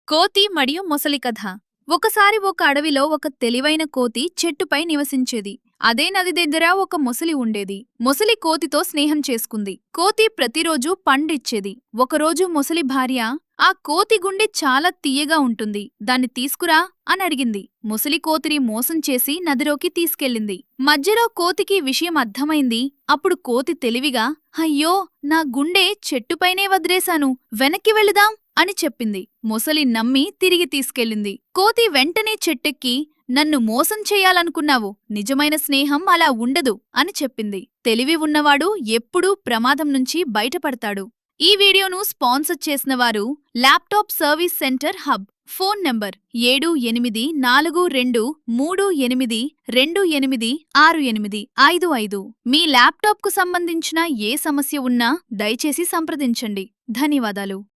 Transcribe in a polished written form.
కోతి మరియు మొసలి కథ. ఒకసారి ఒక అడవిలో ఒక తెలివైన కోతి చెట్టుపై నివసించేది. అదే నది దగ్గర ఒక మొసలి ఉండేది. మొసలి కోతితో స్నేహం చేసుకుంది. కోతి ప్రతిరోజు పండిచ్చేది. ఒకరోజు మొసలి భార్య, ఆ కోతి గుండె చాలా తియ్యగా ఉంటుంది, దాన్ని తీసుకురా అని అడిగింది. మొసలి కోతిని మోసం చేసి నదిలోకి తీసుకెళ్ళింది. మధ్యలో కోతికి విషయం అర్థమైంది. అప్పుడు కోతి తెలివిగా, అయ్యో, నా గుండె చెట్టుపైనే వదిలేశాను, వెనక్కి వెళుదాం అని చెప్పింది. మొసలి నమ్మి తిరిగి తీసుకెళ్ళింది. కోతి వెంటనే చెట్టెక్కి, నన్ను మోసం చెయ్యాలనుకున్నావు, నిజమైన స్నేహం అలా ఉండదు అని చెప్పింది. తెలివి ఉన్నవాడు ఎప్పుడూ ప్రమాదం నుంచి బయటపడతాడు. ఈ వీడియోను స్పాన్సర్ చేసినవారు laptop service centre hub. Phone number 784238286855. మీ ల్యాప్టాప్కు సంబంధించిన ఏ సమస్య ఉన్నా దయచేసి సంప్రదించండి. ధన్యవాదాలు.